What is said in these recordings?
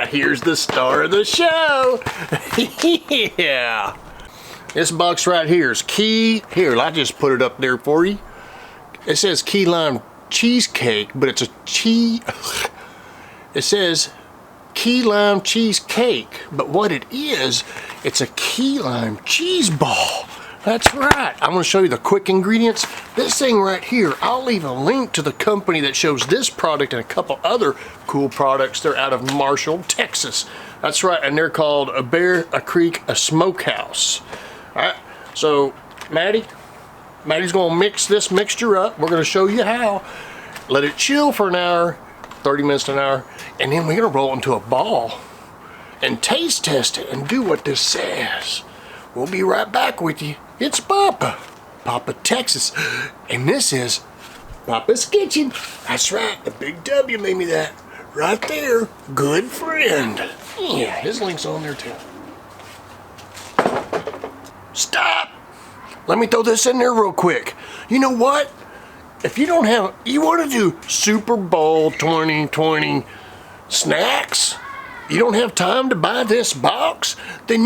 Here's the star of the show. Yeah. This box right here is here, I just put it up there for you. It says key lime cheesecake, but it's a it says key lime cheesecake, but what it is, it's a key lime cheese ball. That's right. I'm going to show you the quick ingredients. This thing right here, I'll leave a link to the company that shows this product and a couple other cool products. They're out of Marshall, Texas. That's right, and they're called a Bear Creek Smokehouse. All right, so Maddie's going to mix this mixture up. We're going to show you how. Let it chill for an hour, 30 minutes to an hour, and then we're going to roll it into a ball and taste test it and do what this says. We'll be right back with you. It's Papa Texas, and this is Papa's Kitchen. That's right, the big W made me that. Right there, good friend. Yeah, his link's on there too. Stop! Let me throw this in there real quick. You know what? If you don't have, you want to do Super Bowl 2020 snacks, you don't have time to buy this box, then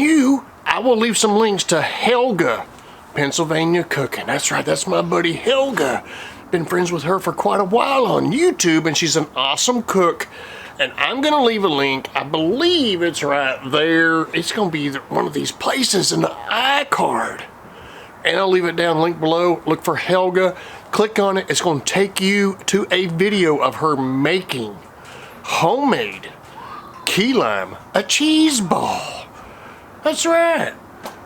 I will leave some links to Helga, Pennsylvania Cooking. That's right, that's my buddy Helga. Been friends with her for quite a while on YouTube, and she's an awesome cook. And I'm gonna leave a link, I believe it's right there. It's gonna be one of these places in the iCard. And I'll leave it down, link below. Look for Helga, click on it. It's gonna take you to a video of her making homemade key lime, a cheese ball. That's right.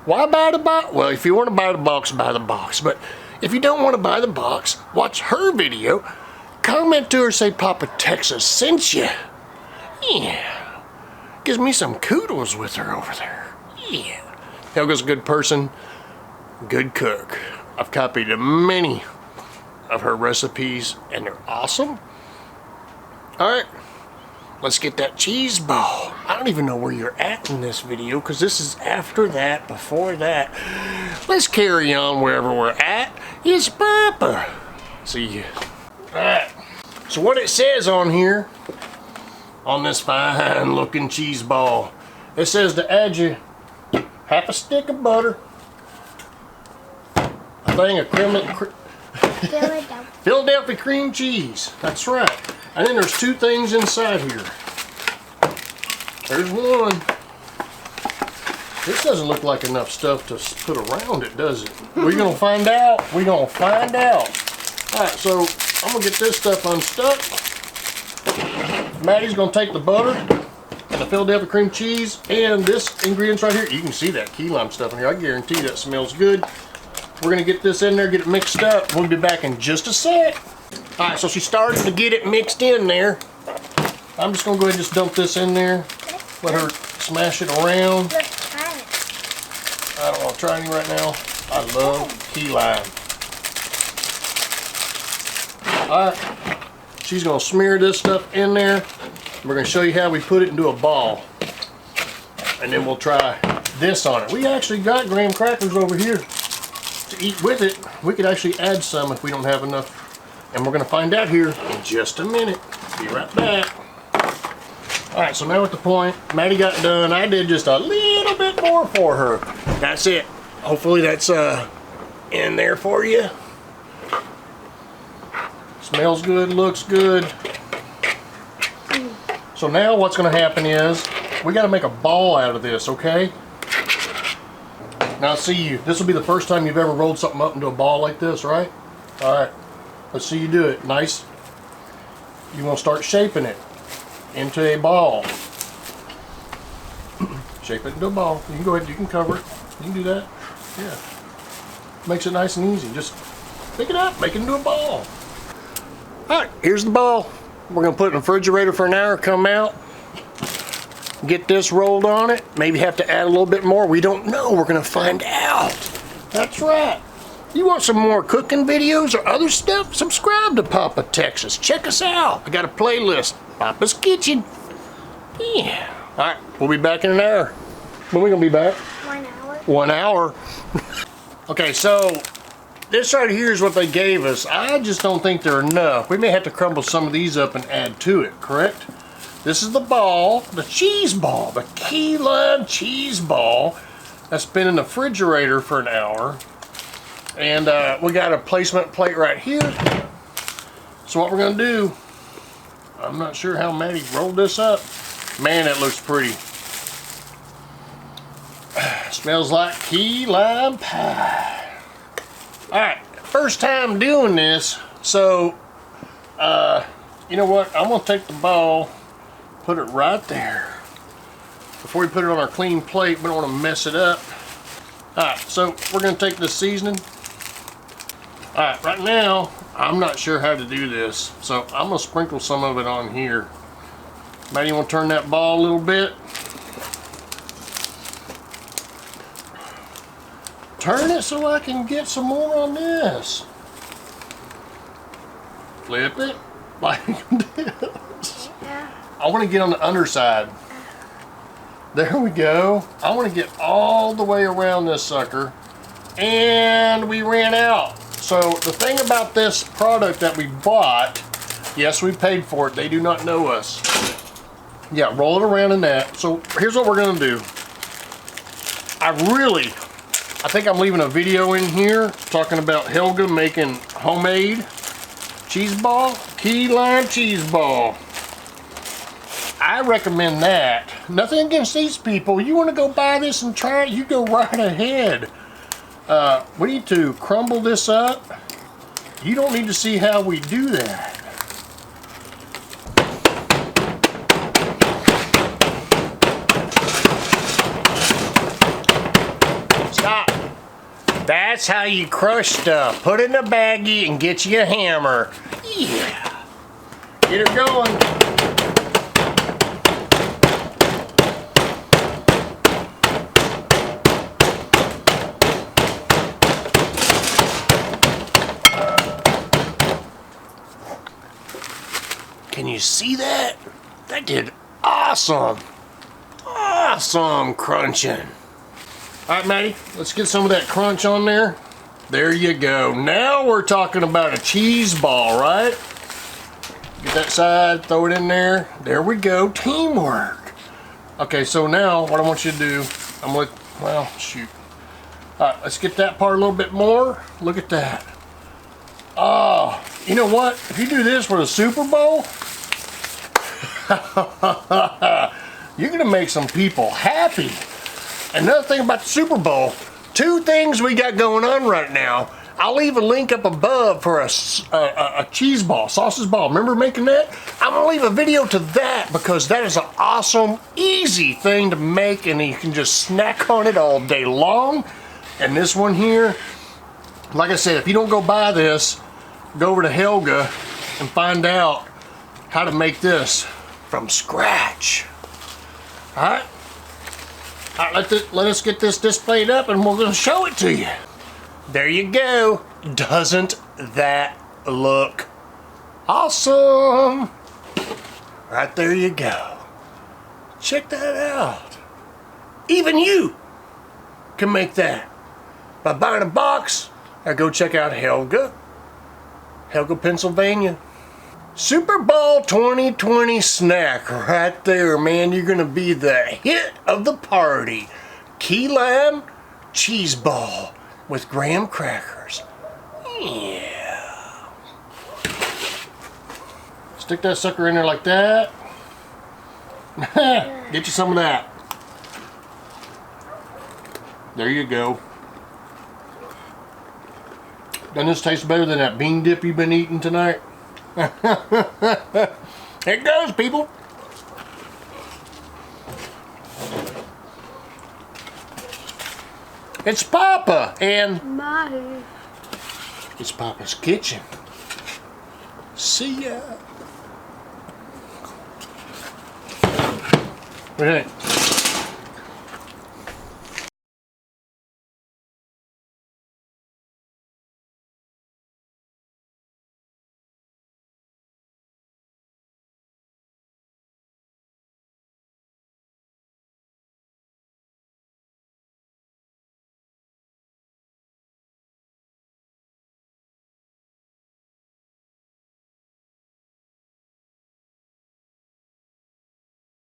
Why buy the box? Well, if you want to buy the box, buy the box. But if you don't want to buy the box, watch her video. Comment to her, say Papa Texas sent you. Yeah. Gives me some kudos with her over there. Yeah. Helga's a good person, good cook. I've copied many of her recipes, and they're awesome. All right. Let's get that cheese ball. I don't even know where you're at in this video because this is after that, before that. Let's carry on wherever we're at. It's Papa. See you. Alright. So what it says on here, on this fine looking cheese ball, it says to add you half a stick of butter, a thing of Philadelphia cream cheese. That's right. And then there's two things inside here. There's one. This doesn't look like enough stuff to put around it, does it? We're gonna find out. We're gonna find out. All right, so I'm gonna get this stuff unstuck. Maddie's gonna take the butter and the Philadelphia cream cheese and this ingredients right here. You can see that key lime stuff in here. I guarantee that smells good. We're gonna get this in there, get it mixed up. We'll be back in just a sec. All right, so she started to get it mixed in there. I'm just gonna go ahead and just dump this in there. Let her smash it around. I don't want to try any right now. I love key lime. All right, she's gonna smear this stuff in there. We're gonna show you how we put it into a ball. And then we'll try this on it. We actually got graham crackers over here to eat with it. We could actually add some if we don't have enough. And we're gonna find out here in just a minute. Be right back. All right, so now at the point, Maddie got done. I did just a little bit more for her. That's it. Hopefully that's in there for you. Smells good, looks good. So now what's gonna happen is, we gotta make a ball out of this, okay? Now see, this will be the first time you've ever rolled something up into a ball like this, right? All right. Let's see you do it. Nice. You want to start shaping it into a ball. Shape it into a ball. You can go ahead, you can cover it. You can do that. Yeah. Makes it nice and easy. Just pick it up, make it into a ball. Alright, here's the ball. We're going to put it in the refrigerator for an hour, come out, get this rolled on it. Maybe have to add a little bit more. We don't know. We're going to find out. That's right. You want some more cooking videos or other stuff? Subscribe to Papa Texas. Check us out. I got a playlist. Papa's Kitchen. Yeah. Alright, we'll be back in an hour. When are we going to be back? 1 hour. 1 hour. Okay, so this right here is what they gave us. I just don't think they're enough. We may have to crumble some of these up and add to it, correct? This is the ball, the cheese ball, the key lime cheese ball that's been in the refrigerator for an hour. And we got a placement plate right here. So what we're gonna do, I'm not sure how Maddie rolled this up. Man, it looks pretty. Smells like key lime pie. All right, first time doing this. So, you know what? I'm gonna take the ball, put it right there. Before we put it on our clean plate, we don't wanna mess it up. All right, so we're gonna take the seasoning. All right, right now, I'm not sure how to do this. So I'm gonna sprinkle some of it on here. Maddie, you wanna turn that ball a little bit? Turn it so I can get some more on this. Flip it like this. I want to get on the underside. There we go. I want to get all the way around this sucker. And we ran out. So the thing about this product that we bought, yes, we paid for it. They do not know us. Yeah, roll it around in that. So here's what we're going to do. I think I'm leaving a video in here talking about Helga making homemade cheese ball, key lime cheese ball. I recommend that. Nothing against these people. You want to go buy this and try it, you go right ahead. We need to crumble this up. You don't need to see how we do that. That's how you crush stuff. Put it in a baggie and get you a hammer. Yeah. Get her going. Can you see that? That did awesome. Awesome crunching. All right, Maddie, let's get some of that crunch on there. There you go. Now we're talking about a cheese ball, right? Get that side, throw it in there. There we go, teamwork. Okay, so now what I want you to do, well, shoot. All right, let's get that part a little bit more. Look at that. Oh, you know what? If you do this for the Super Bowl, you're gonna make some people happy. Another thing about the Super Bowl, two things we got going on right now. I'll leave a link up above for a cheese ball, sausage ball. Remember making that? I'm gonna leave a video to that because that is an awesome, easy thing to make and you can just snack on it all day long. And this one here, like I said, if you don't go buy this, go over to Helga and find out how to make this from scratch. All right? All right, let us get this displayed up and we're gonna show it to you. There you go. Doesn't that look awesome? Right there you go. Check that out. Even you can make that by buying a box or go check out Helga, Pennsylvania. Super Bowl 2020 snack right there, man. You're gonna be the hit of the party. Key lime cheese ball with graham crackers. Yeah. Stick that sucker in there like that. Get you some of that. There you go. Doesn't this taste better than that bean dip you've been eating tonight? Here it goes, people. It's Papa and it's Papa's kitchen. See ya. What do you think?